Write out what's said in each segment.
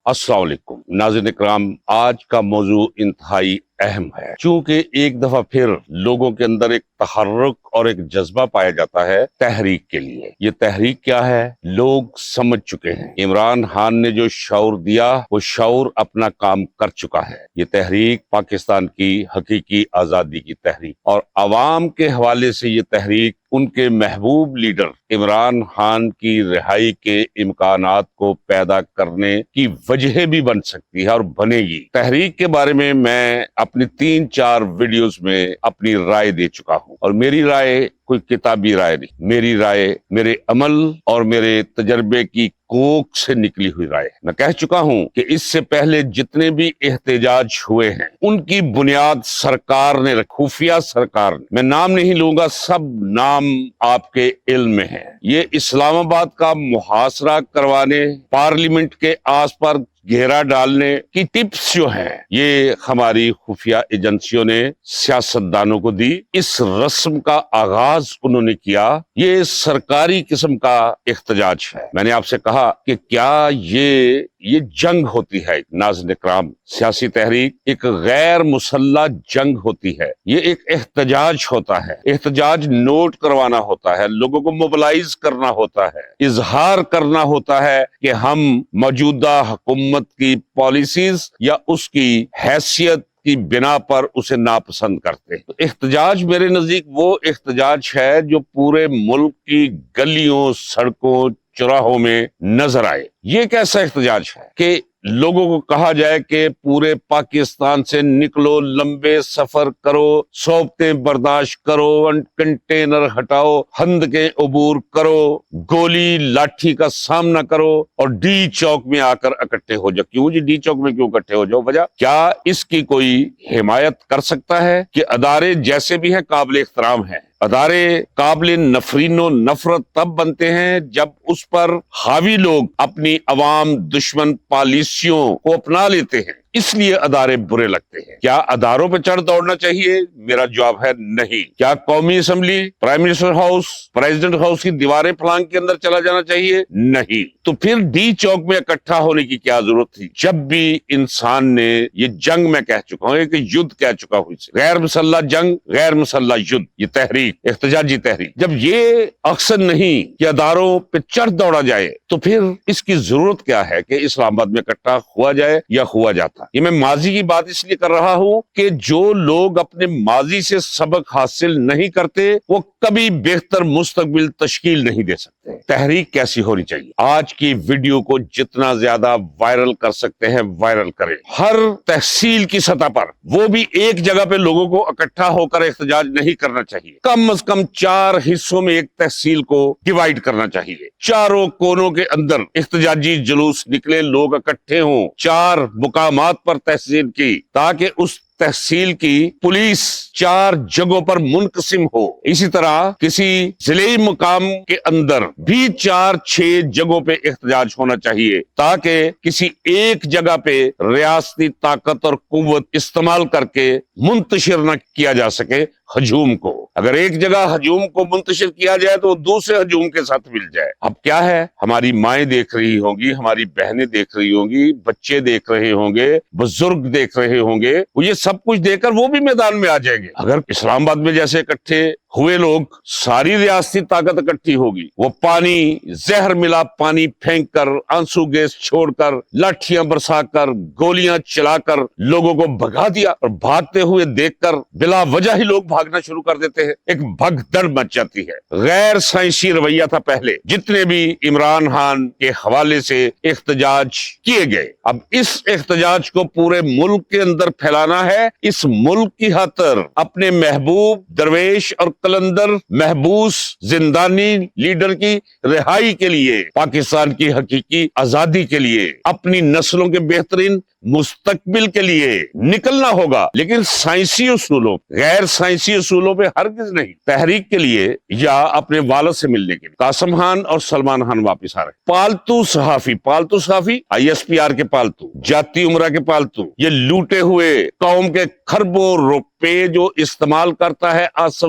अस्सलाम वालेकुम नाज़रीन इकराम, आज का मौजू इंतहाई अहम है, क्योंकि एक दफा फिर लोगों के अंदर एक तहर्रुक और एक जज्बा पाया जाता है तहरीक के लिए। ये तहरीक क्या है, लोग समझ चुके हैं। इमरान खान ने जो शऊर दिया वो शऊर अपना काम कर चुका है। ये तहरीक पाकिस्तान की हकीकी आजादी की तहरीक, और अवाम के हवाले से ये तहरीक उनके महबूब लीडर इमरान खान की रिहाई के इम्कानात को पैदा करने की वजह भी बन सकती है और बनेगी। तहरीक के बारे में मैं अपनी 3-4 वीडियोस में अपनी राय दे चुका हूं, और मेरी राय कोई किताबी राय नहीं, मेरी राय मेरे अमल और मेरे तजर्बे की कोख से निकली हुई राय है। मैं कह चुका हूं कि इससे पहले जितने भी एहतजाज हुए हैं उनकी बुनियाद सरकार ने, खुफिया सरकार ने, मैं नाम नहीं लूंगा, सब नाम आपके इल्म में है। ये इस्लामाबाद का मुहासरा करवाने, पार्लियामेंट के आस पास घेरा डालने की टिप्स जो हैं, ये हमारी खुफिया एजेंसियों ने सियासतदानों को दी। इस रस्म का आगाज उन्होंने किया। ये सरकारी किस्म का एहतजाज है। मैंने आपसे कहा कि क्या ये जंग होती है। नाज़रीन इकराम, सियासी तहरीक एक गैर मुसल्ला जंग होती है। ये एक एहतजाज होता है। एहतजाज नोट करवाना होता है, लोगों को मोबिलाइज करना होता है, इजहार करना होता है कि हम मौजूदा हुकूमत की पॉलिसीज या उसकी हैसियत की बिना पर उसे नापसंद करते हैं। तो एहतजाज मेरे नजदीक वो एहतजाज है जो पूरे मुल्क की गलियों, सड़कों, चौराहों में नजर आए। ये कैसा एहतजाज है कि लोगों को कहा जाए कि पूरे पाकिस्तान से निकलो, लंबे सफर करो, सोबतें बर्दाश्त करो, कंटेनर हटाओ, हंद के अबूर करो, गोली लाठी का सामना करो और डी चौक में आकर इकट्ठे हो जाओ। क्यों जी, डी चौक में क्यों इकट्ठे हो जाओ? वजह क्या इसकी कोई हिमायत कर सकता है कि अदारे जैसे भी हैं काबिल एहतराम हैं। अदारे काबिल नफरीनो नफरत तब बनते हैं जब उस पर हावी लोग अपनी अवाम दुश्मन पॉलिसियों को अपना लेते हैं, इसलिए अदारे बुरे लगते हैं। क्या अदारों पर चढ़ दौड़ना चाहिए? मेरा जवाब है नहीं। क्या कौमी assembly, prime minister house, president house की दीवारें फलांग के अंदर चला जाना चाहिए? नहीं। तो फिर डी चौक में इकट्ठा होने की क्या जरूरत थी? जब भी इंसान ने ये जंग, मैं कह चुका हूं कि युद्ध कह चुका हूं इसे, गैर मुसल्ला जंग, गैर मुसल्ला युद्ध, ये तहरीक, एहतजाजी तहरीक, जब ये अक्सर नहीं कि अदारों पे चढ़ दौड़ा जाए, तो फिर इसकी जरूरत क्या है कि इस्लामाबाद में इकट्ठा हुआ जाए या हुआ जाता? ये मैं माजी की बात इसलिए कर रहा हूं कि जो लोग अपने माजी से सबक हासिल नहीं करते वो कभी बेहतर मुस्तकबिल तश्कील नहीं दे सकते। तहरीक कैसी होनी चाहिए? आज की वीडियो को जितना ज्यादा वायरल कर सकते हैं वायरल करें। हर तहसील की सतह पर, वो भी एक जगह पे लोगों को इकट्ठा होकर एहतजाज नहीं करना चाहिए। कम से कम 4 हिस्सों में एक तहसील को डिवाइड करना चाहिए। चारों कोनों के अंदर एहतजाजी जुलूस निकले, लोग इकट्ठे हों 4 मुकामात पर तहसील की, ताकि उस तहसील की पुलिस 4 जगहों पर मुनकसिम हो। इसी तरह किसी जिले मुकाम के अंदर भी 4-6 जगहों पे एहतजाज होना चाहिए, ताकि किसी एक जगह पे रियासती ताकत और कुव्वत इस्तेमाल करके मुंतशिर न किया जा सके हजूम को। अगर एक जगह हजूम को मुंतशिर किया जाए तो दूसरे हजूम के साथ मिल जाए। अब क्या है, हमारी माएं देख रही होंगी, हमारी बहनें देख रही होंगी, बच्चे देख रहे होंगे, बुजुर्ग देख रहे होंगे, वो ये सब कुछ देखकर वो भी मैदान में आ जाएंगे। अगर इस्लामाबाद में जैसे इकट्ठे हुए लोग, सारी रियासती ताकत इकट्ठी होगी, वो पानी, जहर मिला पानी फेंक कर, आंसू गैस छोड़कर, लाठियां बरसाकर, गोलियां चलाकर लोगों को भगा दिया, और भागते हुए देखकर बिला वजह ही लोग भागना शुरू कर देते हैं। एक भगदड़ मच जाती है। गैर साइंसी रवैया था पहले जितने भी इमरान खान के हवाले से एहतजाज किए गए। अब इस एहतजाज को पूरे मुल्क के अंदर फैलाना है। इस मुल्क की खातिर अपने महबूब दरवेश और कलंदर महबूस जिंदानी लीडर की रिहाई के लिए, पाकिस्तान की हकीकी आजादी के लिए, अपनी नस्लों के बेहतरीन मुस्तकबिल के लिए निकलना होगा, लेकिन साइंसी उसूलों, गैर साइंसी उसूलों पे हरगिज नहीं। तहरीक के लिए या अपने वालिद से मिलने के लिए कासिम खान और सलमान खान वापिस आ रहे। पालतू सहाफी ISPR के पालतू, जाती उमरा के पालतू, ये लूटे हुए कौम के खरबों रुपए जो इस्तेमाल करता है आसफ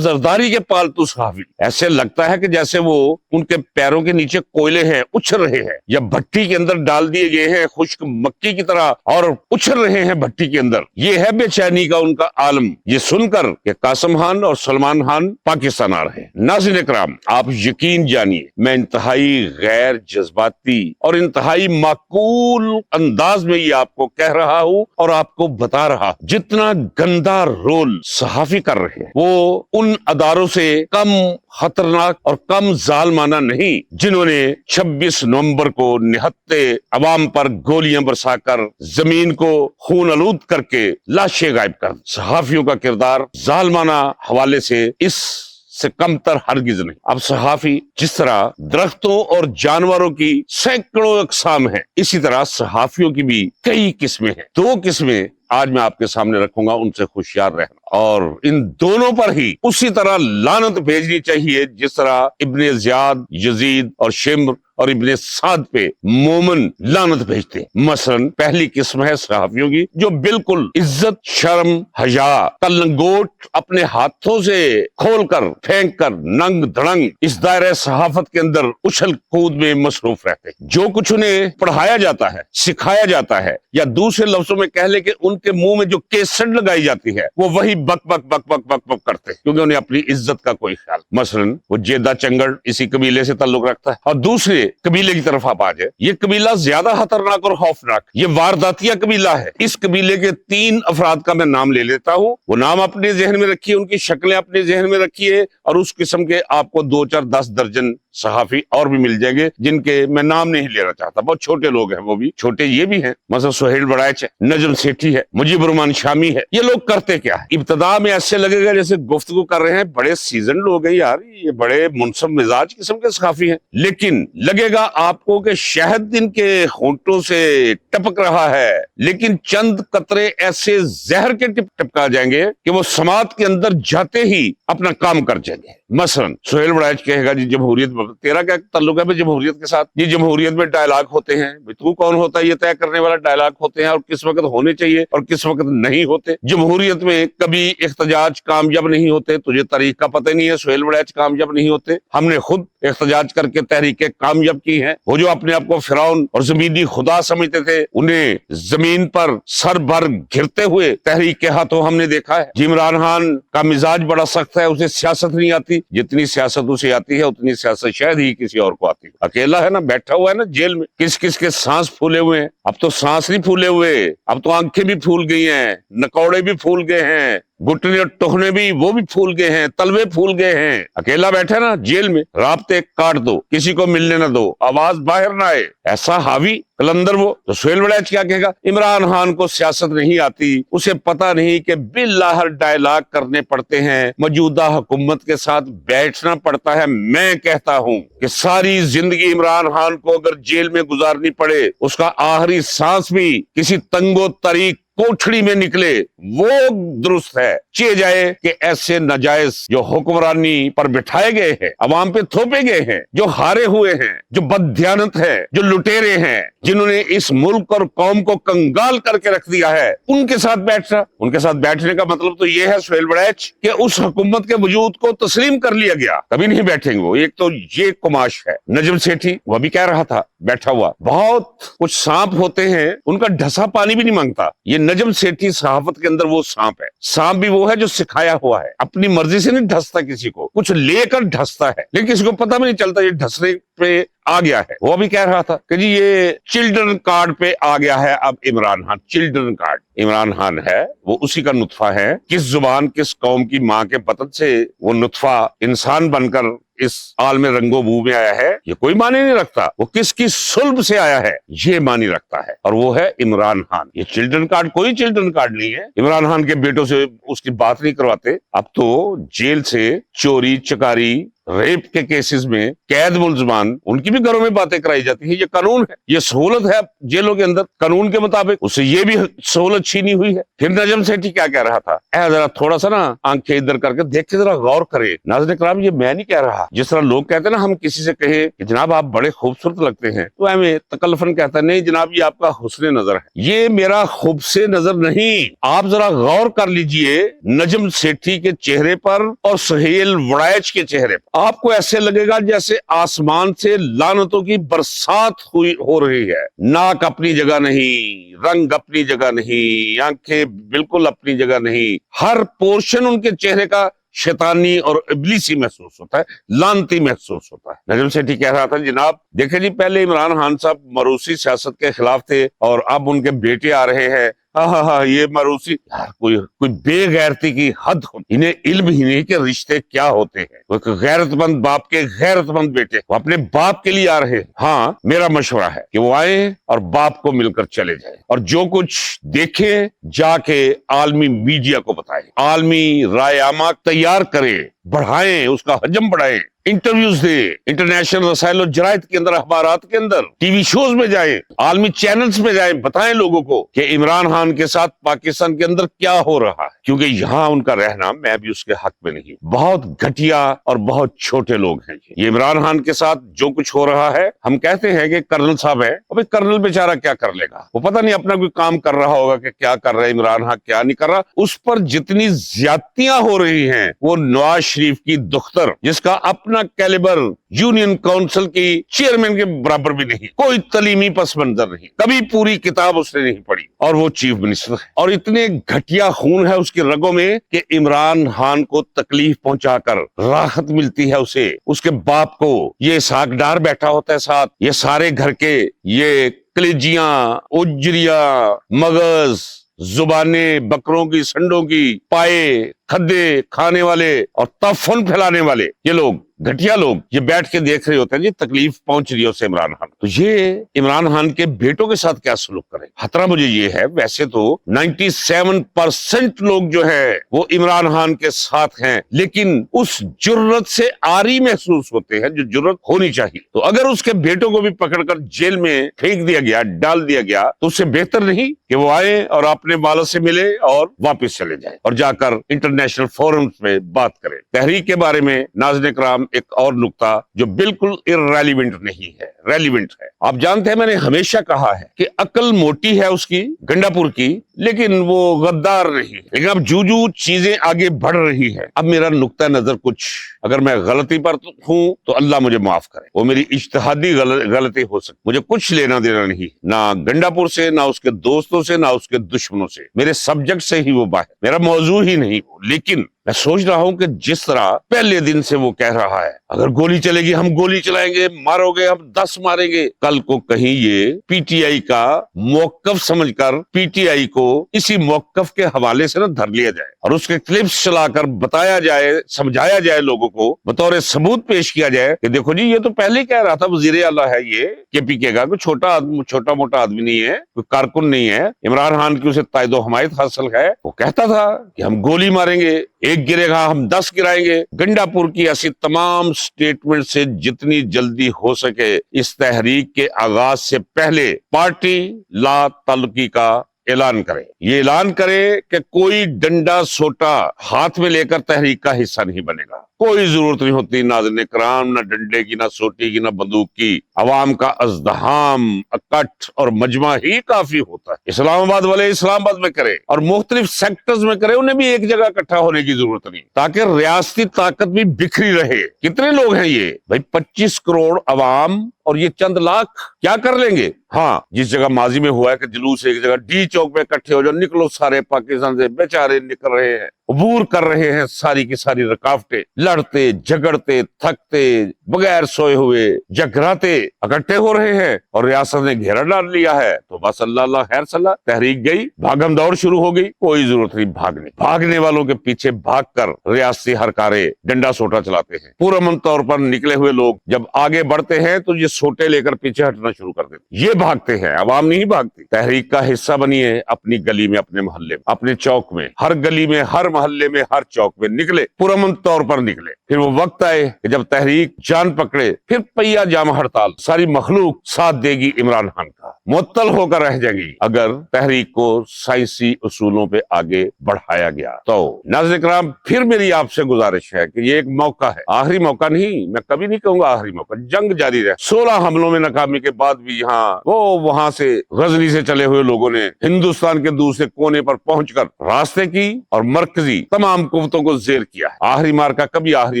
जरदारी के पालतू सहाफी। ऐसे लगता है कि जैसे वो उनके पैरों के नीचे कोयले हैं, उछल रहे हैं, या भट्टी के अंदर डाल दिए गए हैं खुश्क मक्की की तरह और उछल रहे हैं भट्टी के अंदर। ये है बेचैनी का उनका आलम, ये सुनकर कि कासिम खान और सलमान खान पाकिस्तान आ रहे हैं। नाज़रीन इकराम, आप यकीन जानिए, मैं इंतहाई गैर जज्बाती और इंतहाई माकूल अंदाज में ये आपको कह रहा हूँ और आपको बता रहा हूं, जितना गंदा रोल सहाफी कर रहे हैं वो उन अदारों से कम खतरनाक और कम जालमाना नहीं, जिन्होंने 26 नवंबर को निहत्ते अवाम पर गोलियां बरसाकर जमीन को खून आलूद करके लाशें गायब कर। सहाफियों का किरदार जालमाना हवाले से से कमतर हरगिज नहीं। अब सहाफी जिस तरह दरख्तों और जानवरों की सैकड़ों अक़साम है, इसी तरह सहाफियों की भी कई किस्में हैं। 2 किस्में आज मैं आपके सामने रखूंगा, उनसे होशियार रहना। और इन दोनों पर ही उसी तरह लानत भेजनी चाहिए जिस तरह इब्ने ज़ियाद, यजीद और शिम्र और इब्ने साद पे मोमन लानत भेजते। मसलन पहली किस्म है सहाफियों की जो बिल्कुल इज्जत, शर्म, हया का लंगोट अपने हाथों से खोलकर फेंक कर नंग धड़ंग इस दायरे सहाफत के अंदर उछल कूद में मसरूफ रहते। जो कुछ उन्हें पढ़ाया जाता है, सिखाया जाता है, या दूसरे लफ्जों में कह ले कि उनके मुंह में जो केसट लगाई जाती है वो वही बक बक बक बक बक बक करते, क्योंकि उन्हें अपनी इज्जत का कोई ख्याल। मसलन वो जेदा चंगड़ इसी कबीले से ताल्लुक रखता है, और दूसरे कबीले की तरफ आप आ जाए, ये कबीला ज्यादा खतरनाक और खौफनाक, ये वारदातिया कबीला है। इस कबीले के 3 अफराद का मैं नाम ले लेता हूँ, वो नाम अपने जहन में रखिए, उनकी शक्लें अपने जहन में रखिए, और उस किस्म के आपको 2, 4, 10 दर्जन सहाफी और भी मिल जाएंगे जिनके मैं नाम नहीं लेना चाहता। बहुत छोटे लोग हैं, वो भी छोटे ये भी हैं, मतलब सुहेल बड़ाइच है, नजम सेठी है, मुजीब रहमान शामी है। ये लोग करते क्या है? इब्तदा में ऐसे लगेगा जैसे गुफ्तगू कर रहे हैं, बड़े सीजन लोग हैं यार, ये बड़े मुनसब मिजाज किस्म के सहाफी हैं, लेकिन लगेगा आपको कि शहद इनके होंठों से टपक रहा है, लेकिन चंद कतरे ऐसे जहर के टपका जाएंगे कि वो समात के अंदर जाते ही अपना काम कर जाएंगे। मसलन सुहेल बड़ाइच कहेगा जी जमहूरियत, तेरा क्या ताल्लुक है जमहूरियत के साथ? ये जमहूरियत में डायलॉग होते हैं, तू कौन होता है ये तय करने वाला? डायलॉग होते हैं और किस वक्त होने चाहिए और किस वक्त नहीं होते। जमहूरियत में कभी इख्तिजाज कामयाब नहीं होते, तुझे तारीख का पता नहीं है। सुहेल बड़ाइच कामयाब नहीं होते, हमने खुद इख्तिजाज करके तहरीकें कामयाब की हैं। वो जो अपने आप को फिरौन और जमीनी खुदा समझते थे, उन्हें जमीन पर सर भर घिरते हुए तहरीक के हाथों हमने देखा है। इमरान खान का मिजाज बड़ा सख्त है, उसे सियासत नहीं आती, जितनी सियासत उसे आती है उतनी सियासत शायद ही किसी और को आती है। अकेला है ना, बैठा हुआ है ना जेल में, किस किस के सांस फूले हुए हैं। अब तो सांस नहीं फूले हुए, अब तो आंखें भी फूल गई हैं, नकौड़े भी फूल गए हैं, घुटने और टोहने भी वो भी फूल गए हैं, तलवे फूल गए हैं। अकेला बैठा ना जेल में, राब्ते काट दो, किसी को मिलने न दो, आवाज बाहर ना आए, ऐसा हावी कलंदर वो। तो सुहेल बड़ाइच क्या कहेगा? इमरान खान को सियासत नहीं आती, उसे पता नहीं कि बिल्लाहर डायलॉग करने पड़ते हैं, मौजूदा हुकूमत के साथ बैठना पड़ता है। मैं कहता हूँ कि सारी जिंदगी इमरान खान को अगर जेल में गुजारनी पड़े, उसका आखिरी सांस भी किसी तंगो तरीक कोठड़ी में निकले, वो दुरुस्त है। चे जाए कि ऐसे नाजायज जो हुक्मरानी पर बिठाए गए हैं, अवाम पे थोपे गए हैं, जो हारे हुए हैं, जो बददियानत है, जो लुटेरे हैं, जिन्होंने इस मुल्क और कौम को कंगाल करके रख दिया है, उनके साथ बैठना। उनके साथ बैठने का मतलब तो ये है सुहेल बड़ाइच कि उस हुकूमत के वजूद को तस्लीम कर लिया गया, कभी नहीं बैठेंगे वो। एक तो ये कुमाश है। नजम सेठी वह भी कह रहा था बैठा हुआ, बहुत कुछ सांप होते हैं उनका ढसा पानी भी नहीं मांगता। ये नजम सेठी सहाफत के अंदर वो सांप है। सांप भी वो है जो सिखाया हुआ है, अपनी मर्जी से नहीं ढसता, किसी को कुछ लेकर ढसता है, लेकिन किसी को पता भी नहीं चलता ये ढसने पे आ गया है। वो भी कह रहा था कि जी ये चिल्ड्रन कार्ड पे आ गया है अब इमरान खान। चिल्ड्रन कार्ड इमरान खान है, वो उसी का नुत्फा है। किस जुबान किस कौम की माँ के बतन से वो नुत्फा इंसान बनकर इस आलम रंगो बू में आया है, ये कोई माने नहीं रखता। वो किसकी सुल्ब से आया है ये मानी रखता है, और वो है इमरान खान। ये चिल्ड्रन कार्ड कोई चिल्ड्रन कार्ड नहीं है। इमरान खान के बेटों से उसकी बात नहीं करवाते। अब तो जेल से चोरी चकारी रेप के केसेस में कैद मुलजमान उनकी भी घरों में बातें कराई जाती है। ये कानून है, ये सहूलत है जेलों के अंदर कानून के मुताबिक, उससे ये भी सहूलत छीनी हुई है। फिर नजम सेठी क्या कह रहा था, जरा थोड़ा सा ना आंखें इधर करके देख के जरा गौर करे। नाज़रीन इकराम, ये मैं नहीं कह रहा। जिस तरह लोग कहते हैं ना, हम किसी से कहे कि जनाब आप बड़े खूबसूरत लगते हैं, तो हमें तकल्लुफ़न कहता है नहीं जनाब ये आपका हुस्न नजर है, ये मेरा खूब से नजर नहीं। आप जरा गौर कर लीजिए नजम सेठी के चेहरे पर और सुहेल वड़ैच के चेहरे पर, आपको ऐसे लगेगा जैसे आसमान से लानतों की बरसात हो रही है। नाक अपनी जगह नहीं, रंग अपनी जगह नहीं, आंखें बिल्कुल अपनी जगह नहीं, हर पोर्शन उनके चेहरे का शैतानी और इब्लीसी महसूस होता है, लानती महसूस होता है। नजम सेठी कह रहा था जनाब देखे जी, पहले इमरान खान साहब मरूसी सियासत के खिलाफ थे और अब उनके बेटे आ रहे हैं, हाँ ये मरूसी यार, कोई बेगैरती की हद हो। इन्हें इल्म ही नहीं कि रिश्ते क्या होते हैं। वो एक गैरतमंद बाप के गैरतमंद बेटे वो अपने बाप के लिए आ रहे हैं। हाँ मेरा मशवरा है कि वो आए और बाप को मिलकर चले जाए और जो कुछ देखे जाके आलमी मीडिया को बताए, आलमी राय आमा तैयार करे, बढ़ाएं, उसका हजम बढ़ाएं, इंटरव्यूज दे, इंटरनेशनल रसायल और जरायद के अंदर, अखबारात के अंदर, टीवी शोज में जाएं, आलमी चैनल्स में जाएं, बताएं लोगों को कि इमरान खान के साथ पाकिस्तान के अंदर क्या हो रहा है। क्योंकि यहाँ उनका रहना, मैं भी उसके हक में नहीं, बहुत घटिया और बहुत छोटे लोग हैं ये इमरान खान के साथ जो कुछ हो रहा है। हम कहते हैं कि कर्नल साहब है, अबे कर्नल बेचारा क्या कर लेगा, वो पता नहीं अपना कोई काम कर रहा होगा कि क्या कर रहा है इमरान खान, क्या नहीं कर रहा। उस पर जितनी ज्यादतियां हो रही हैं वो नवाज शरीफ की दुख्तर, जिसका अपना कैलिबर यूनियन काउंसिल की चेयरमैन के बराबर भी नहीं, कोई तलीमी पस मंजर नहीं, कभी पूरी किताब उसने नहीं पढ़ी और वो चीफ मिनिस्टर है। और इतने घटिया खून है उसकी रगों में कि इमरान खान को तकलीफ पहुंचाकर राहत मिलती है उसे, उसके बाप को। ये सागदार बैठा होता है साथ, ये सारे घर के ये कलेजियां, उजरिया, मगज, जुबाने, बकरों की, संडों की, पाए, खद्दे खाने वाले और तफन फैलाने वाले ये लोग, घटिया लोग, ये बैठ के देख रहे होते हैं जी तकलीफ पहुंच रही है उसे इमरान खान। तो ये इमरान खान के बेटों के साथ क्या सलूक करें, खतरा मुझे ये है। वैसे तो 97% लोग जो है वो इमरान खान के साथ हैं, लेकिन उस जुर्रत से आरी महसूस होते हैं जो जुर्रत होनी चाहिए। तो अगर उसके बेटों को भी पकड़कर जेल में फेंक दिया गया, डाल दिया गया, तो उससे बेहतर नहीं कि वो आए और अपने बालों से मिले और वापस चले जाए और जाकर इंटरनेशनल फोरम्स में बात करें। तहरीक के बारे में नाज़रीन इकराम एक और नुक्ता जो बिल्कुल इररेलेवेंट नहीं है, रेलिवेंट है। आप जानते हैं मैंने हमेशा कहा है कि अकल मोटी है उसकी, गंडापुर की, लेकिन वो गद्दार नहीं है। लेकिन अब जू चीजें आगे बढ़ रही है, अब मेरा नुक्ता नजर कुछ, अगर मैं गलती पर हूं तो अल्लाह मुझे माफ करे, वो मेरी इज्तिहादी गलती हो सकती, मुझे कुछ लेना देना नहीं, ना गंडापुर से, ना उसके दोस्तों से, ना उसके दुश्मनों से, मेरे सब्जेक्ट से ही वो बाहर, मेरा मौजू ही नहीं वो। लेकिन मैं सोच रहा हूं कि जिस तरह पहले दिन से वो कह रहा है अगर गोली चलेगी हम गोली चलाएंगे, मारोगे हम 10 मारेंगे, कल को कहीं ये पीटीआई का मौकफ समझकर पीटीआई को इसी मौकफ के हवाले से ना धर लिया जाए और उसके क्लिप्स चलाकर बताया जाए, समझाया जाए, लोगों को बतौर सबूत पेश किया जाए कि देखो जी ये तो पहले ही कह रहा था वजीर आला है ये केपीके का, कोई छोटा मोटा आदमी नहीं है, कोई कारकुन नहीं है, इमरान खान की उसे तायदो हमायत हासिल है। वो कहता था कि हम गोली मारेंगे, एक गिरेगा हम 10 गिराएंगे। गंडापुर की ऐसी तमाम स्टेटमेंट से जितनी जल्दी हो सके इस तहरीक के आगाज से पहले पार्टी ला ताल्लुकी का ऐलान करे, ये ऐलान करे कि कोई डंडा सोटा हाथ में लेकर तहरीक का हिस्सा नहीं बनेगा। कोई जरूरत नहीं होती नाज़रीन इकराम, ना डंडे की, ना सोटी की, ना बंदूक की। अवाम का अज़्दहाम, इकट्ठ और मजमा ही काफी होता है। इस्लामाबाद वाले इस्लामाबाद में करे और मुख्तलिफ सेक्टर्स में करे, उन्हें भी एक जगह इकट्ठा होने की जरूरत नहीं, ताकि रियासती ताकत भी बिखरी रहे। कितने लोग हैं ये भाई, 25 करोड़ अवाम और ये चंद लाख क्या कर लेंगे। हाँ, जिस जगह माजी में हुआ है कि जुलूस एक जगह डी चौक में इकट्ठे हो जाओ, निकलो सारे पाकिस्तान से, बेचारे निकल रहे हैं, अबूर कर रहे हैं सारी की सारी रुकावटें, लड़ते झगड़ते थकते बगैर सोए हुए जगराते इकट्ठे हो रहे हैं और रियासत ने घेरा डाल लिया है। तो बस अल्लाह खैर सल्ला, तहरीक गई, भागम दौड़ शुरू हो गई। कोई जरूरत नहीं भागने, भागने वालों के पीछे भागकर रियासती हरकारे डंडा सोटा चलाते हैं। पुरअमन तौर पर निकले हुए लोग जब आगे बढ़ते हैं तो ये सोटे लेकर पीछे हटना शुरू कर देते, ये भागते हैं, अवाम नहीं भागती। तहरीक का हिस्सा बनिए, अपनी गली में, अपने मोहल्ले में, अपने चौक में, हर गली में, हर محلے میں ہر چوک میں نکلے، پرامن طور پر نکلے۔ پھر وہ وقت آئے کہ جب تحریک جان پکڑے، پھر پہیا جام ہڑتال، ساری مخلوق ساتھ دے گی عمران خان کا، معطل ہو کر رہ جائے گی اگر تحریک کو سائنسی اصولوں پہ آگے بڑھایا گیا تو۔ ناظرین کرام، پھر میری آپ سے گزارش ہے کہ یہ ایک موقع ہے، آخری موقع نہیں، میں کبھی نہیں کہوں گا آخری موقع، جنگ جاری رہے۔ 16 حملوں میں ناکامی کے بعد بھی وہاں سے غزنی سے چلے ہوئے لوگوں نے ہندوستان کے دوسرے کونے پر پہنچ کر راستے کی اور مرکزی تمام قوتوں کو زیر کیا ہے۔ آخری مارکا کبھی آخری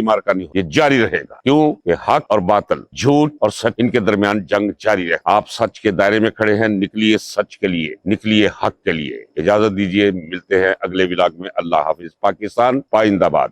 مارکا نہیں، یہ جاری رہے گا، کیوں کہ حق اور باطل، جھوٹ اور سچ، ان کے درمیان جنگ جاری رہے۔ آپ سچ کے دائرے میں کھڑے ہیں، نکلیے سچ کے لیے، نکلیے حق کے لیے۔ اجازت دیجیے، ملتے ہیں اگلے ولاگ میں۔ اللہ حافظ۔ پاکستان پائندہ باد۔